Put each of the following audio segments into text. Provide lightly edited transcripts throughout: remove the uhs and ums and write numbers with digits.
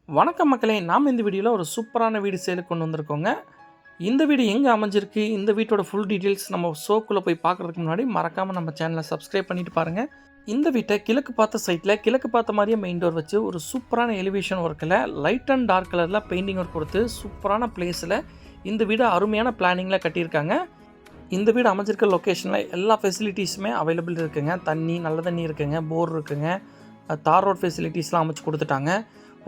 வணக்கம் மக்களே, நாம் இந்த வீடியோவில் ஒரு சூப்பரான வீடு சேலுக்கு கொண்டு வந்திருக்கோங்க. இந்த வீடு எங்கே அமைஞ்சிருக்கு, இந்த வீட்டோட ஃபுல் டீட்டெயில்ஸ் நம்ம ஷோக்குள்ளே போய் பார்க்குறதுக்கு முன்னாடி மறக்காமல் நம்ம சேனலை சப்ஸ்கிரைப் பண்ணிட்டு பாருங்கள். இந்த வீட்டை கிழக்கு பார்த்த சைட்டில் கிழக்கு பார்த்த மாதிரியே மெயின் டோர் வச்சு ஒரு சூப்பரான எலிவேஷன் ஒர்க்கில் லைட் அண்ட் டார்க் கலரில் பெயிண்டிங் ஒர்க் கொடுத்து சூப்பரான பிளேஸில் இந்த வீடு அருமையான பிளானிங்கில் கட்டியிருக்காங்க. இந்த வீடு அமைஞ்சிருக்க லொக்கேஷனில் எல்லா ஃபெசிலிட்டிஸுமே அவைலபிள் இருக்குங்க. தண்ணி, நல்ல தண்ணி இருக்குங்க, போர் இருக்குங்க, தார் ரோட் ஃபெசிலிட்டிஸ்லாம் அமைச்சு கொடுத்துட்டாங்க.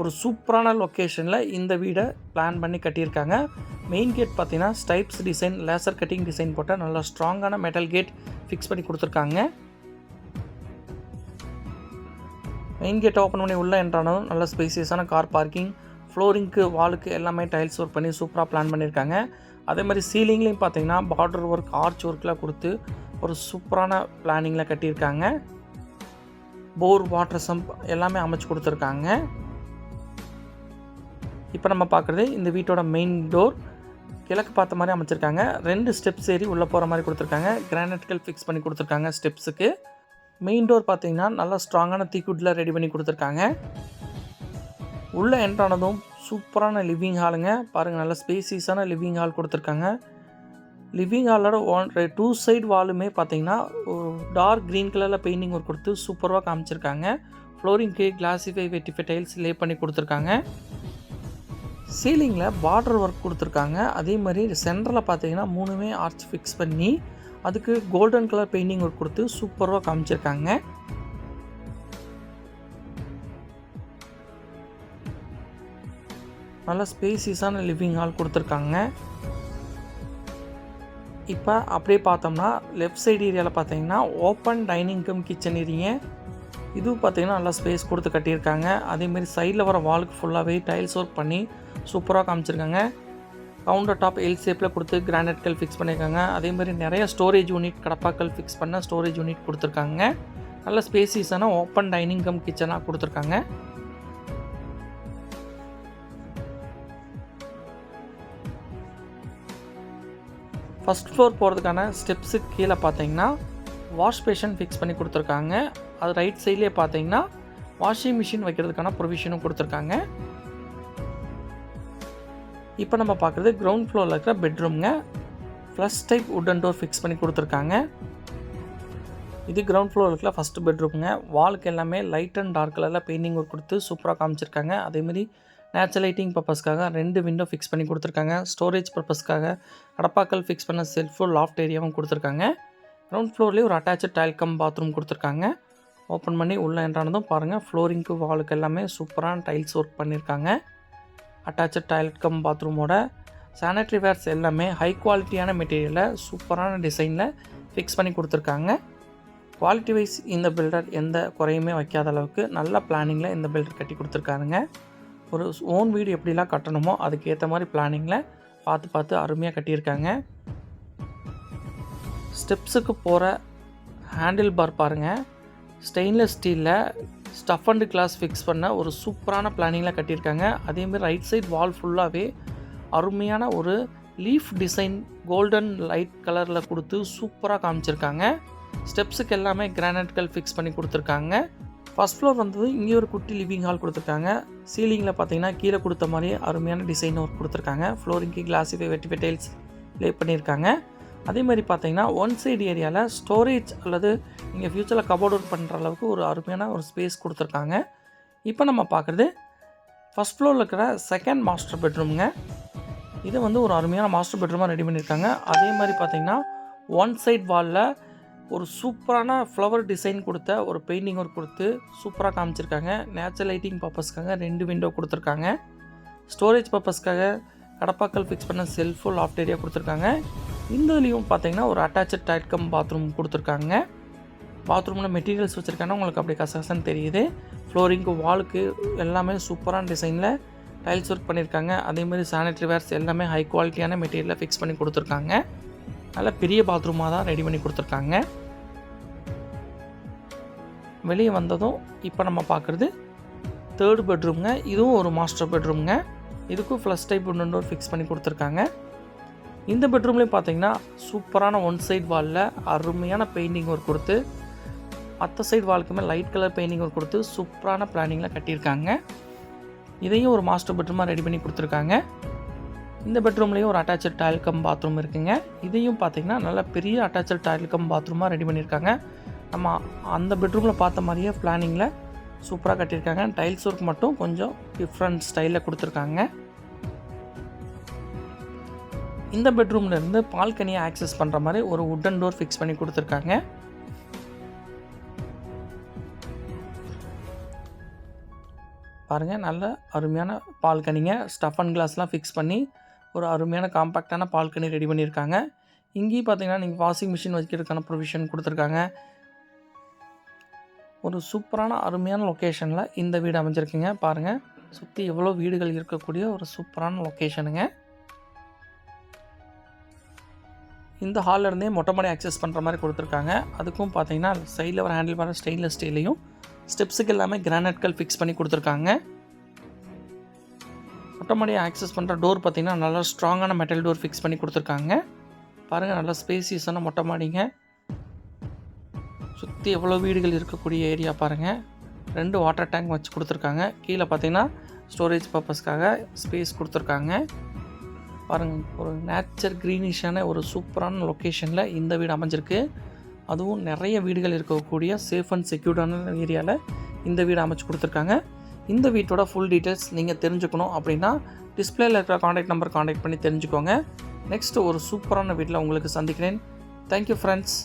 ஒரு சூப்பரான லொக்கேஷனில் இந்த வீடை பிளான் பண்ணி கட்டியிருக்காங்க. மெயின் கேட் பார்த்தீங்கன்னா ஸ்டைப்ஸ் டிசைன், லேசர் கட்டிங் டிசைன் போட்ட நல்லா ஸ்ட்ராங்கான மெட்டல் கேட் ஃபிக்ஸ் பண்ணி கொடுத்துருக்காங்க. மெயின் கேட்டை ஓப்பன் பண்ணி உள்ளே என்ட்ரானதும் நல்ல ஸ்பேசியஸான கார் பார்க்கிங், ஃப்ளோரிங்க்கு வாலுக்கு எல்லாமே டைல்ஸ் ஒர்க் பண்ணி சூப்பராக பிளான் பண்ணியிருக்காங்க. அதே மாதிரி சீலிங்லேயும் பார்த்தீங்கன்னா பார்டர் ஒர்க், ஆர்ச் ஒர்க்கெலாம் கொடுத்து ஒரு சூப்பரான பிளானிங்கில் கட்டியிருக்காங்க. போர், வாட்டர் சம்ப் எல்லாமே அமைச்சு கொடுத்துருக்காங்க. இப்போ நம்ம பார்க்குறது இந்த வீட்டோட மெயின் டோர் கிழக்கு பார்த்த மாதிரி அமைச்சிருக்காங்க. 2 ஸ்டெப்ஸ் ஏறி உள்ளே போகிற மாதிரி கொடுத்துருக்காங்க. கிரானைட்கள் ஃபிக்ஸ் பண்ணி கொடுத்துருக்காங்க ஸ்டெப்ஸுக்கு. மெயின் டோர் பார்த்தீங்கன்னா நல்லா ஸ்ட்ராங்கான தீக்குட்டில் ரெடி பண்ணி கொடுத்துருக்காங்க. உள்ளே என்ட்ரானதும் சூப்பரான லிவிங் ஹாலுங்க. பாருங்கள், நல்ல ஸ்பேசியஸான லிவிங் ஹால் கொடுத்துருக்காங்க. லிவிங் ஹாலோட 2 சைடு வாலுமே பார்த்தீங்கன்னா டார்க் க்ரீன் கலரில் பெயிண்டிங் ஒர்க் கொடுத்து சூப்பராக காமிச்சிருக்காங்க. ஃப்ளோரிங்க்கு கிளாசிஃபை வெட்டிஃபை டைல்ஸ் லே பண்ணி கொடுத்துருக்காங்க. சீலிங்கில் பார்டர் ஒர்க் கொடுத்துருக்காங்க. அதே மாதிரி சென்டரில் பார்த்தீங்கன்னா 3மே ஆர்ச் ஃபிக்ஸ் பண்ணி அதுக்கு கோல்டன் கலர் பெயிண்டிங் ஒர்க் கொடுத்து சூப்பராக காமிச்சிருக்காங்க. நல்ல ஸ்பேசியஸான லிவிங் ஹால் கொடுத்துருக்காங்க. இப்போ அப்படியே பார்த்தோம்னா லெஃப்ட் சைடு ஏரியாவில் பார்த்தீங்கன்னா open dining come kitchen area. இதுவும் பார்த்தீங்கன்னா நல்லா ஸ்பேஸ் கொடுத்து கட்டியிருக்காங்க. அதேமாதிரி சைடில் வர வாலுக்கு ஃபுல்லாகவே டைல்ஸ் ஒர்க் பண்ணி சூப்பராக காமிச்சிருக்காங்க. கவுண்டர் டாப் எல் ஷேப்பில் கொடுத்து கிரானைட்கள் ஃபிக்ஸ் பண்ணியிருக்காங்க. அதேமாதிரி நிறைய ஸ்டோரேஜ் யூனிட், கடப்பாக்கள் ஃபிக்ஸ் பண்ண ஸ்டோரேஜ் யூனிட் கொடுத்துருக்காங்க. நல்ல ஸ்பேசியஸான ஓப்பன் டைனிங் கம் கிச்சனாக கொடுத்துருக்காங்க. ஃபஸ்ட் ஃப்ளோர் போகிறதுக்கான ஸ்டெப்ஸுக்கு கீழே பார்த்தீங்கன்னா வாஷ் பேஷன் ஃபிக்ஸ் பண்ணி கொடுத்துருக்காங்க. அது ரைட் சைட்லேயே பார்த்தீங்கன்னா வாஷிங் மிஷின் வைக்கிறதுக்கான ப்ரொவிஷனும் கொடுத்துருக்காங்க. இப்போ நம்ம பார்க்குறது கிரவுண்ட் ஃப்ளோரில் இருக்கிற பெட்ரூம்ங்க. Flush type wooden door fix பண்ணி கொடுத்துருக்காங்க. இது கிரவுண்ட் ஃப்ளோரில் இருக்கிற ஃபஸ்ட்டு பெட்ரூம்ங்க. வாலுக்கு எல்லாமே லைட் அண்ட் டார்க் கலரில் பெயிண்டிங் ஒர்க் கொடுத்து சூப்பராக காமிச்சிருக்காங்க. அதேமாதிரி நேச்சுரல் லைட்டிங் பர்பஸ்க்காக 2 விண்டோ ஃபிக்ஸ் பண்ணி கொடுத்துருக்காங்க. ஸ்டோரேஜ் பர்பஸ்க்காக கடப்பாக்கள் ஃபிக்ஸ் பண்ண செல்ஃபும் லாஃப்ட் ஏரியாவும் கொடுத்துருக்காங்க. கிரவுண்ட் ஃப்ளோர்லேயே ஒரு அட்டாச்சு டைல் கம் பாத்ரூம் கொடுத்துருக்காங்க. ஓப்பன் பண்ணி உள்ளே என்ட்ரானதும் பாருங்கள், ஃப்ளோரிங்க்கு வாலுக்கு எல்லாமே சூப்பரான டைல்ஸ் ஒர்க் பண்ணியிருக்காங்க. அட்டாச்சு டாய்லெட் கம் பாத்ரூமோட சானிட்ரி வேர்ஸ் எல்லாமே ஹை குவாலிட்டியான மெட்டீரியலில் சூப்பரான டிசைனில் ஃபிக்ஸ் பண்ணி கொடுத்துருக்காங்க. குவாலிட்டி வைஸ் இந்த பில்டர் எந்த குறையுமே வைக்காத அளவுக்கு நல்ல பிளானிங்கில் இந்த பில்டர் கட்டி கொடுத்துருக்காருங்க. ஒரு ஓன் வீடு எப்படிலாம் கட்டணுமோ அதுக்கேற்ற மாதிரி பிளானிங்கில் பார்த்து அருமையாக கட்டியிருக்காங்க. ஸ்டெப்ஸுக்கு போகிற ஹேண்டில் பார் பாருங்கள், ஸ்டெயின்லெஸ் ஸ்டீலில் ஸ்டஃப் அண்ட் கிளாஸ் ஃபிக்ஸ் பண்ண ஒரு சூப்பரான பிளானிங்கில் கட்டியிருக்காங்க. அதேமாதிரி ரைட் சைட் வால் ஃபுல்லாகவே அருமையான ஒரு லீஃப் டிசைன் கோல்டன் லைட் கலரில் கொடுத்து சூப்பராக காமிச்சிருக்காங்க. ஸ்டெப்ஸுக்கு எல்லாமே கிரானைட்கள் ஃபிக்ஸ் பண்ணி கொடுத்துருக்காங்க. ஃபஸ்ட் ஃப்ளோர் வந்தது இங்கே ஒரு குட்டி லிவிங் ஹால் கொடுத்துருக்காங்க. சீலிங்கில் பார்த்தீங்கன்னா கீழே கொடுத்த மாதிரியே அருமையான டிசைன் ஒர்க் கொடுத்துருக்காங்க. ஃப்ளோரிங்க்கு கிளாசிஃபை வெட்டிஃபை டைல்ஸ் லே பண்ணியிருக்காங்க. அதே மாதிரி பார்த்தீங்கன்னா ஒன் சைடு ஏரியாவில் ஸ்டோரேஜ் அல்லது நீங்கள் ஃப்யூச்சரில் கபோர்ட் ஒர்க் பண்ணுற அளவுக்கு ஒரு அருமையான ஒரு ஸ்பேஸ் கொடுத்துருக்காங்க. இப்போ நம்ம பார்க்குறது ஃபஸ்ட் ஃப்ளோரில் இருக்கிற செகண்ட் மாஸ்டர் பெட்ரூம்ங்க. இது ஒரு அருமையான மாஸ்டர் பெட்ரூமாக ரெடி பண்ணியிருக்காங்க. அதே மாதிரி பார்த்தீங்கன்னா ஒன் சைட் வாலில் ஒரு சூப்பரான ஃப்ளவர் டிசைன் கொடுத்த ஒரு பெயிண்டிங் ஒர்க் கொடுத்து சூப்பராக காமிச்சிருக்காங்க. நேச்சுரல் லைட்டிங் பர்பஸ்க்காக 2 விண்டோ கொடுத்துருக்காங்க. ஸ்டோரேஜ் பர்பஸ்க்காக கடப்பாக்கள் ஃபிக்ஸ் பண்ண செல்ஃபு லாஃப்ட் ஏரியா கொடுத்துருக்காங்க. இந்ததுலேயும் பார்த்தீங்கன்னா ஒரு அட்டாச்சு டைல் கம் பாத்ரூம் கொடுத்துருக்காங்க. பாத்ரூமில் மெட்டீரியல்ஸ் வச்சுருக்காங்க, உங்களுக்கு அப்படி கசகசன்னு தெரியுது. ஃப்ளோரிங்க்கு வாலுக்கு எல்லாமே சூப்பரான டிசைனில் டைல்ஸ் ஒர்க் பண்ணியிருக்காங்க. அதேமாதிரி சானிட்ரி வேர்ஸ் எல்லாமே ஹை குவாலிட்டியான மெட்டீரியலில் ஃபிக்ஸ் பண்ணி கொடுத்துருக்காங்க. நல்ல பெரிய பாத்ரூமாக தான் ரெடி பண்ணி கொடுத்துருக்காங்க. வெளியே வந்ததும் இப்போ நம்ம பார்க்குறது தேர்டு பெட்ரூம்ங்க. இதுவும் ஒரு மாஸ்டர் பெட்ரூம்ங்க. இதுக்கும் flush type wooden door fix பண்ணி கொடுத்துருக்காங்க. இந்த பெட்ரூம்லேயும் பார்த்தீங்கன்னா சூப்பரான ஒன் சைட் வாலில் அருமையான பெயிண்டிங் ஒர்க் கொடுத்து மற்ற சைடு வாலுக்குமே லைட் கலர் பெயிண்டிங் ஒர்க் கொடுத்து சூப்பரான பிளானிங்கில் கட்டியிருக்காங்க. இதையும் ஒரு மாஸ்டர் பெட்ரூமாக ரெடி பண்ணி கொடுத்துருக்காங்க. இந்த பெட்ரூம்லேயும் ஒரு அட்டாச்சு டாய்லெட் கம் பாத்ரூம் இருக்குங்க. இதையும் பார்த்திங்கன்னா நல்ல பெரிய அட்டாச்சு டாய்லெட் கம் பாத்ரூமாக ரெடி பண்ணியிருக்காங்க. நம்ம அந்த பெட்ரூமில் பார்த்த மாதிரியே பிளானிங்கில் சூப்பராக கட்டியிருக்காங்க. டைல்ஸ் ஒர்க் மட்டும் கொஞ்சம் டிஃப்ரெண்ட் ஸ்டைலில் கொடுத்துருக்காங்க. இந்த பெட்ரூம்லேருந்து பால்கனியை ஆக்சஸ் பண்ணுற மாதிரி ஒரு வுட்டன் டோர் ஃபிக்ஸ் பண்ணி கொடுத்துருக்காங்க. பாருங்கள், நல்ல அருமையான பால்கனிங்க. ஸ்டஃப் அண்ட் கிளாஸ்லாம் ஃபிக்ஸ் பண்ணி ஒரு அருமையான காம்பேக்டான பால்கனி ரெடி பண்ணியிருக்காங்க. இங்கேயும் பார்த்தீங்கன்னா நீங்கள் வாஷிங் மிஷின் வைக்கிறதுக்கான ப்ரொவிஷன் கொடுத்துருக்காங்க. ஒரு சூப்பரான அருமையான லொக்கேஷனில் இந்த வீடு அமைஞ்சிருக்குங்க. பாருங்கள், சுற்றி எவ்வளோ வீடுகள் இருக்கக்கூடிய ஒரு சூப்பரான லொக்கேஷனுங்க. இந்த ஹாலில் இருந்தே மொட்டை மாடி ஆக்சஸ் பண்ணுற மாதிரி கொடுத்துருக்காங்க. அதுக்கும் பார்த்தீங்கன்னா சைடில் ஒரு ஹேண்டில் பார் ஸ்டெயின்லெஸ் ஸ்டீலையும் ஸ்டெப்ஸுக்கு எல்லாமே கிரானைட்கள் ஃபிக்ஸ் பண்ணி கொடுத்துருக்காங்க. மொட்டை மாடியை ஆக்சஸ் பண்ணுற டோர் பார்த்திங்கன்னா நல்லா ஸ்ட்ராங்கான மெட்டல் டோர் ஃபிக்ஸ் பண்ணி கொடுத்துருக்காங்க. பாருங்கள், நல்லா ஸ்பேசியஸான மொட்டை மாடிங்க. சுற்றி எவ்வளோ வீடுகள் இருக்கக்கூடிய ஏரியா பாருங்கள். 2 வாட்டர் டேங்க் வச்சு கொடுத்துருக்காங்க. கீழே பார்த்திங்கன்னா ஸ்டோரேஜ் பர்பஸ்க்காக ஸ்பேஸ் கொடுத்துருக்காங்க. பாருங்கள், ஒரு நேச்சர் க்ரீனிஷான ஒரு சூப்பரான லொக்கேஷனில் இந்த வீடு அமைஞ்சிருக்கு. அதுவும் நிறைய வீடுகள் இருக்கக்கூடிய சேஃப் அண்ட் செக்யூர்டான ஏரியாவில் இந்த வீடு அமைச்சு கொடுத்துருக்காங்க. இந்த வீட்டோட ஃபுல் டீட்டெயில்ஸ் நீங்கள் தெரிஞ்சுக்கணும் அப்படின்னா டிஸ்பிளேயில் இருக்கிற காண்டாக்ட் நம்பர் காண்டாக்ட் பண்ணி தெரிஞ்சுக்கோங்க. நெக்ஸ்ட்டு ஒரு சூப்பரான வீட்டில் உங்களுக்கு சந்திக்கிறேன். Thank you friends.